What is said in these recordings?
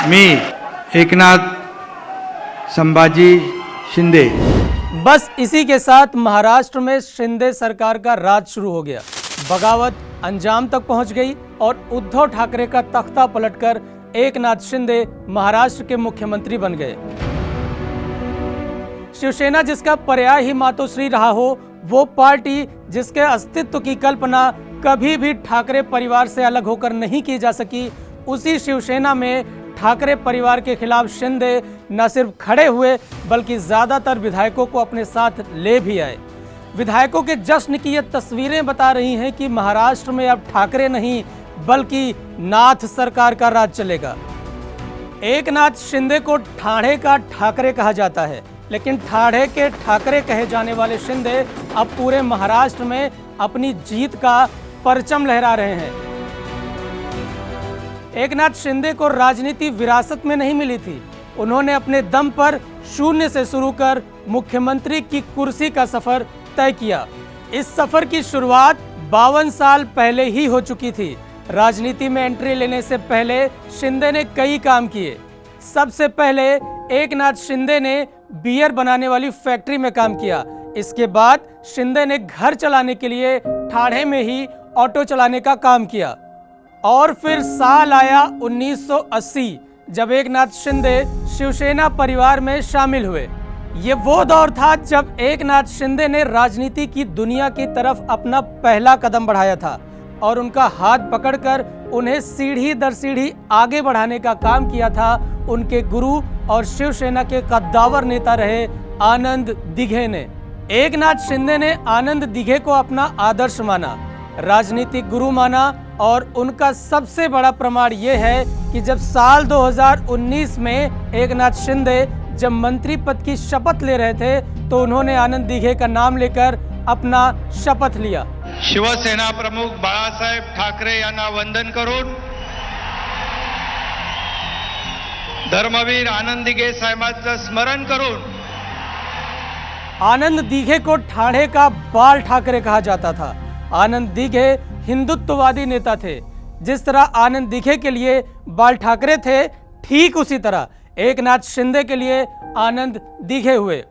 मी एकनाथ संभाजी शिंदे। बस इसी के साथ महाराष्ट्र में शिंदे सरकार का राज शुरू हो गया। बगावत अंजाम तक पहुंच गई और उद्धव ठाकरे का तख्ता पलटकर एकनाथ शिंदे महाराष्ट्र के मुख्यमंत्री बन गए। शिवसेना जिसका पर्याय ही मातोश्री रहा हो, वो पार्टी जिसके अस्तित्व की कल्पना कभी भी ठाकरे परिवार से अलग होकर नहीं की जा सकी, उसी शिवसेना में ठाकरे परिवार के खिलाफ शिंदे न सिर्फ खड़े हुए बल्कि ज्यादातर विधायकों को अपने साथ ले भी आए। विधायकों के जश्न की ये तस्वीरें बता रही हैं कि महाराष्ट्र में अब ठाकरे नहीं बल्कि नाथ सरकार का राज चलेगा। एकनाथ शिंदे को ठाणे का ठाकरे कहा जाता है, लेकिन ठाणे के ठाकरे कहे जाने वाले शिंदे अब पूरे महाराष्ट्र में अपनी जीत का परचम लहरा रहे हैं। एकनाथ शिंदे को राजनीति विरासत में नहीं मिली थी। उन्होंने अपने दम पर शून्य से शुरू कर मुख्यमंत्री की कुर्सी का सफर तय किया। इस सफर की शुरुआत 52 साल पहले ही हो चुकी थी। राजनीति में एंट्री लेने से पहले शिंदे ने कई काम किए। सबसे पहले एकनाथ शिंदे ने बियर बनाने वाली फैक्ट्री में काम किया। इसके बाद शिंदे ने घर चलाने के लिए ठाणे में ही ऑटो चलाने का काम किया। और फिर साल आया 1980, जब एकनाथ शिंदे शिवसेना परिवार में शामिल हुए। ये वो दौर था जब एकनाथ शिंदे ने राजनीति की दुनिया की तरफ अपना पहला कदम बढ़ाया था और उनका हाथ पकड़कर उन्हें सीढ़ी दर सीढ़ी आगे बढ़ाने का काम किया था उनके गुरु और शिवसेना के कद्दावर नेता रहे आनंद दिघे ने। एकनाथ शिंदे ने आनंद दिघे को अपना आदर्श माना, राजनीतिक गुरु माना और उनका सबसे बड़ा प्रमाण यह है कि जब साल 2019 में एकनाथ शिंदे जब मंत्री पद की शपथ ले रहे थे तो उन्होंने आनंद दिघे का नाम लेकर अपना शपथ लिया। शिवसेना प्रमुख बाळासाहेब ठाकरे यांना वंदन करून धर्मवीर आनंद दिघे साहेबांचं स्मरण करून। आनंद दिघे को ठाणे का बाल ठाकरे कहा जाता था। आनंद दिघे हिंदुत्ववादी नेता थे। जिस तरह आनंद दिघे के लिए बाल ठाकरे थे, ठीक उसी तरह एकनाथ शिंदे के लिए आनंद दिघे हुए।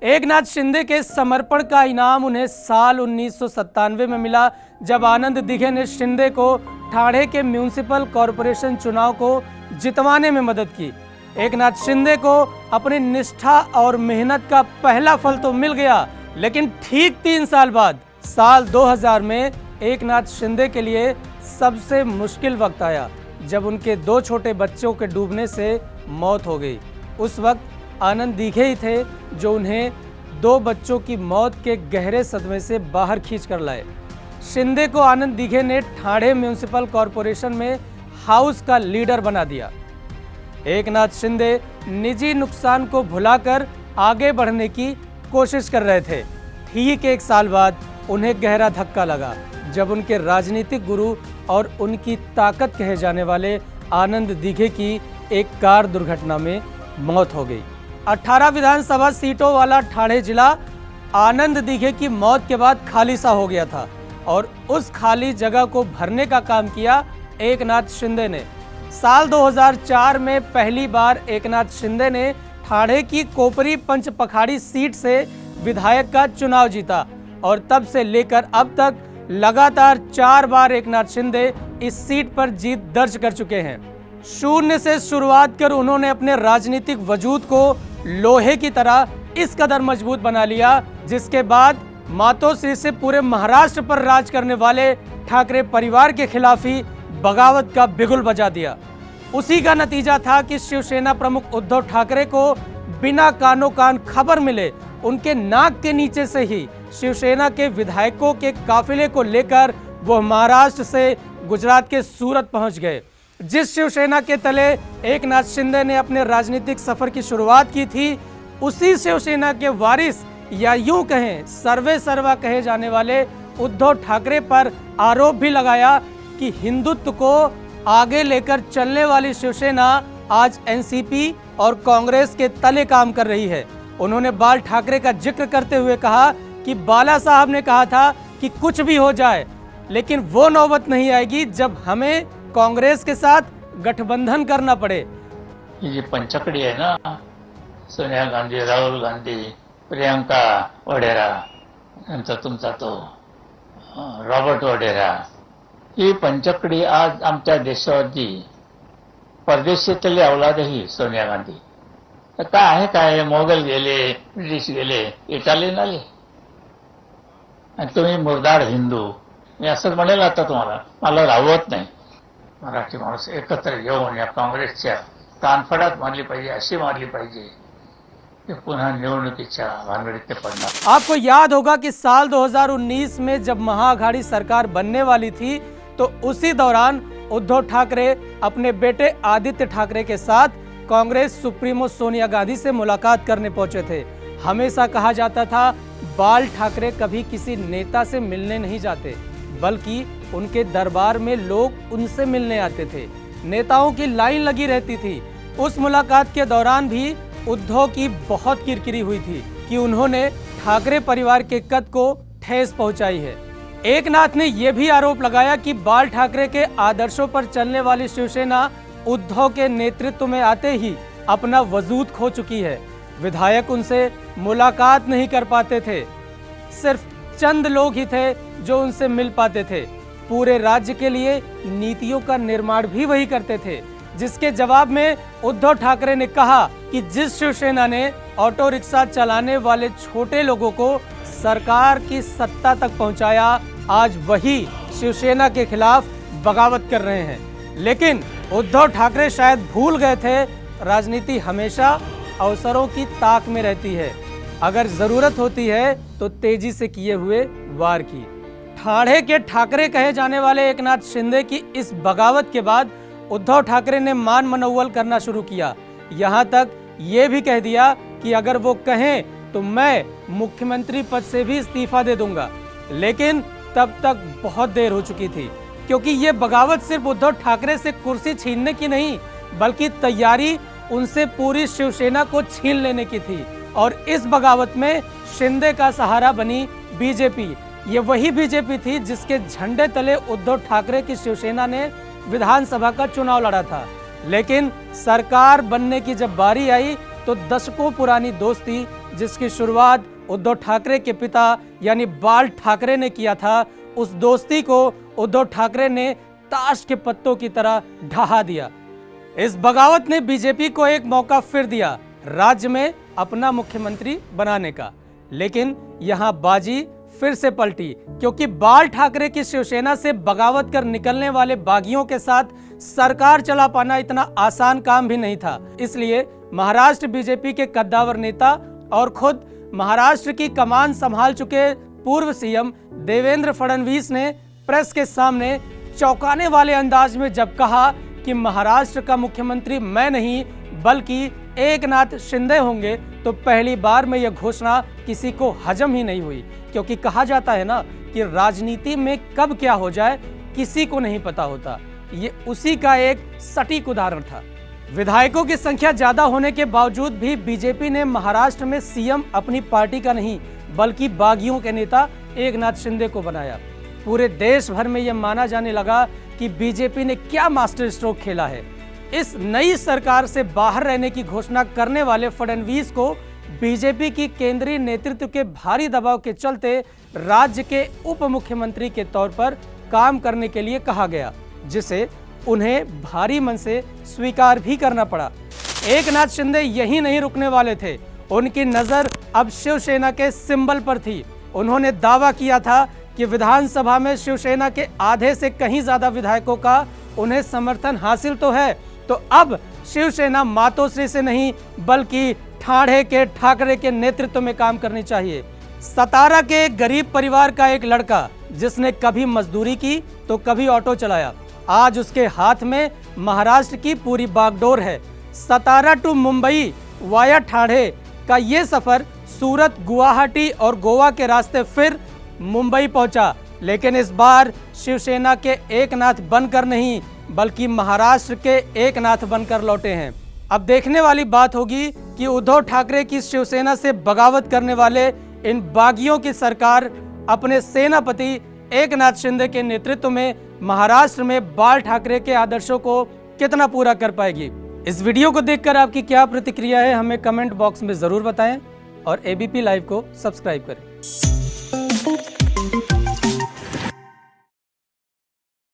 एकनाथ शिंदे के समर्पण का इनाम उन्हें साल 1997 में मिला, जब आनंद दिघे ने शिंदे को ठाणे के म्यूनिसिपल कॉरपोरेशन चुनाव को जितवाने में मदद की। एकनाथ शिंदे को अपनी निष्ठा और मेहनत का पहला फल तो मिल गया, लेकिन ठीक 3 साल बाद साल 2000 में एकनाथ शिंदे के लिए सबसे मुश्किल वक्त आया, जब उनके 2 छोटे बच्चों के डूबने से मौत हो गई। उस वक्त आनंद दिघे ही थे जो उन्हें 2 बच्चों की मौत के गहरे सदमे से बाहर खींच कर लाए। शिंदे को आनंद दिघे ने ठाणे म्यूनिसिपल कॉरपोरेशन में हाउस का लीडर बना दिया। एकनाथ शिंदे निजी नुकसान को भुलाकर आगे बढ़ने की कोशिश कर रहे थे। ठीक 1 साल बाद उन्हें गहरा धक्का लगा, जब उनके राजनीतिक गुरु और उनकी ताकत कहे जाने वाले आनंद दिघे की एक कार दुर्घटना में मौत हो गई। 18 विधानसभा सीटों वाला ठाणे जिला आनंद दिघे की मौत के बाद खाली सा हो गया था और उस खाली जगह को भरने का काम किया एकनाथ शिंदे ने। साल 2004 में पहली बार एकनाथ शिंदे ने ठाणे की कोपरी पंचपखाड़ी सीट से विधायक का चुनाव जीता और तब से लेकर अब तक लगातार 4 बार एकनाथ शिंदे इस सीट पर जीत दर्ज कर चुके हैं। शून्य से शुरुआत कर उन्होंने अपने राजनीतिक वजूद को लोहे की तरह इस कदर मजबूत बना लिया, जिसके बाद मातोश्री से पूरे महाराष्ट्र पर राज करने वाले ठाकरे परिवार के खिलाफ ही बगावत का बिगुल बजा दिया। उसी का नतीजा था कि शिवसेना प्रमुख उद्धव ठाकरे को बिना कानो कान खबर मिले उनके नाक के नीचे से ही शिवसेना के विधायकों के काफिले को लेकर वो महाराष्ट्र से गुजरात के सूरत पहुंच गए। जिस शिवसेना के तले एकनाथ शिंदे ने अपने राजनीतिक सफर की शुरुआत की थी, उसी शिवसेना के वारिस या यूं कहें सर्वे सर्वा कहे जाने वाले उद्धव ठाकरे पर आरोप भी लगाया कि हिंदुत्व को आगे लेकर चलने वाली शिवसेना आज एनसीपी और कांग्रेस के तले काम कर रही है। उन्होंने बाल ठाकरे का जिक्र करते हुए कहा कि बाला साहब ने कहा था कि कुछ भी हो जाए, लेकिन वो नौबत नहीं आएगी जब हमें कांग्रेस के साथ गठबंधन करना पड़े। ही जी पंचकडी आहे ना, सोनिया गांधी, राहुल गांधी, प्रियंका वढेरा, नंतर तुमचा तो रॉबर्ट वढेरा, ही पंचकडी आज आमच्या देशावरची परदेशातली अवलादही सोनिया गांधी. तर काय आहे काय, मोगल गेले, ब्रिटिश गेले, इटालियन आले, आणि तुम्ही मुरदार हिंदू. मी असंच म्हणेल आता तुम्हाला, मला राहवत नाही. मराठी माणूस एकत्र येऊन या काँग्रेसच्या कानफडात मारली पाहिजे, अशी मारली पाहिजे की पुन्हा निवडणुकीच्या भानगडीत ते पडणार. आपको याद होगा कि साल 2019 में जब महाअघाड़ी सरकार बनने वाली थी तो उसी दौरान उद्धव ठाकरे अपने बेटे आदित्य ठाकरे के साथ कांग्रेस सुप्रीमो सोनिया गांधी से मुलाकात करने पहुंचे थे. हमेशा कहा जाता था बाल ठाकरे कभी किसी नेता से मिलने नहीं जाते, बल्कि उनके दरबार में लोग उनसे मिलने आते थे. नेताओं की लाइन लगी रहती थी. उस मुलाकात के दौरान भी उद्धव की बहुत किरकिरी हुई थी कि उन्होंने ठाकरे परिवार के कद को ठेस पहुंचाई है. एकनाथ ने यह भी आरोप लगाया कि बाल ठाकरे के आदर्शों पर चलने वाली शिवसेना उद्धव के नेतृत्व में आते ही अपना वजूद खो चुकी है. विधायक उनसे मुलाकात नहीं कर पाते थे, सिर्फ चंद लोग ही थे जो उनसे मिल पाते थे. पूरे राज्य के लिए नीतियों का निर्माण भी वही करते थे, जिसके जवाब में उद्धव ठाकरे ने कहा कि जिस शिवसेना ने ऑटो रिक्शा चलाने वाले छोटे लोगों को सरकार की सत्ता तक पहुंचाया, आज वही शिवसेना के खिलाफ बगावत कर रहे हैं. लेकिन उद्धव ठाकरे शायद भूल गए थे, राजनीति हमेशा अवसरों की ताक में रहती है. अगर जरूरत होती है तो तेजी से किए हुए वार की. ठाणे के ठाकरे कहे जाने वाले एकनाथ शिंदे की इस बगावत के बाद उद्धव ठाकरे ने मान मनौवल करना शुरू किया. यहां तक ये भी कह दिया कि अगर वो कहें तो मैं मुख्यमंत्री पद से भी इस्तीफा दे दूंगा. लेकिन तब तक बहुत देर हो चुकी थी, क्योंकि ये बगावत सिर्फ उद्धव ठाकरे से कुर्सी छीनने की नहीं, बल्कि तैयारी उनसे पूरी शिवसेना को छीन लेने की थी. और इस बगावत में शिंदे का सहारा बनी बीजेपी. ये वही बीजेपी थी जिसके झंडे तले उद्धव ठाकरे की शिवसेना ने विधानसभा का चुनाव लड़ा था. लेकिन सरकार बनने की जब बारी आई तो दशकों पुरानी दोस्ती, जिसकी शुरुआत उद्धव ठाकरे के पिता यानी बाल ठाकरे ने किया था, उस दोस्ती को उद्धव ठाकरे ने ताश के पत्तों की तरह ढहा दिया. इस बगावत ने बीजेपी को एक मौका फिर दिया राज्य में अपना मुख्यमंत्री बनाने का. लेकिन यहां बाजी फिर से पलटी, क्योंकि बाल ठाकरे की शिवसेना से बगावत कर निकलने वाले बागियों के साथ सरकार चला पाना इतना आसान काम भी नहीं था. इसलिए महाराष्ट्र बीजेपी के कद्दावर नेता और खुद महाराष्ट्र की कमान संभाल चुके पूर्व सीएम देवेंद्र फडणवीस ने प्रेस के सामने चौंकाने वाले अंदाज में जब कहा कि महाराष्ट्र का मुख्यमंत्री मैं नहीं बल्कि एकनाथ शिंदे होंगे, तो पहली बार में यह घोषणा किसी को हजम ही नहीं हुई. क्योंकि कहा जाता है ना कि राजनीति में कब क्या हो जाए किसी को नहीं पता होता. ये उसी का एक सटीक उदाहरण था. विधायकों की संख्या ज्यादा होने के बावजूद भी बीजेपी ने महाराष्ट्र में सीएम अपनी पार्टी का नहीं बल्कि बागियों के नेता एकनाथ शिंदे को बनाया. पूरे देश भर में यह माना जाने लगा कि बीजेपी ने क्या मास्टर स्ट्रोक खेला है. इस नई सरकार से बाहर रहने की घोषणा करने वाले फडणवीस को बीजेपी की केंद्रीय नेतृत्व के भारी दबाव के चलते राज्य के उप मुख्यमंत्री के तौर पर काम करने के लिए कहा गया, जिसे उन्हें भारी मन से स्वीकार भी करना पड़ा. एकनाथ शिंदे यही नहीं रुकने वाले थे. उनकी नजर अब शिवसेना के सिंबल पर थी. उन्होंने दावा किया था कि विधानसभा में शिवसेना के आधे से कहीं ज्यादा विधायकों का उन्हें समर्थन हासिल तो है, तो अब शिवसेना मातोश्री से नहीं बल्कि ठाणे के ठाकरे के नेतृत्व में काम करनी चाहिए. सतारा के एक गरीब परिवार का एक लड़का जिसने कभी मजदूरी की तो कभी ऑटो चलाया, आज उसके हाथ में महाराष्ट्र की पूरी बागडोर है. सतारा टू मुंबई वाया ठाणे का ये सफर सूरत, गुवाहाटी और गोवा के रास्ते फिर मुंबई पहुंचा. लेकिन इस बार शिवसेना के एकनाथ बनकर नहीं बल्कि महाराष्ट्र के एकनाथ बनकर लौटे हैं. अब देखने वाली बात होगी कि उद्धव ठाकरे की शिवसेना से बगावत करने वाले इन बागियों की सरकार अपने सेनापति एकनाथ शिंदे के नेतृत्व में महाराष्ट्र में बाल ठाकरे के आदर्शों को कितना पूरा कर पाएगी. इस वीडियो को देखकर आपकी क्या प्रतिक्रिया है हमें कमेंट बॉक्स में ज़रूर बताएं और एबीपी लाइव को सब्सक्राइब करें।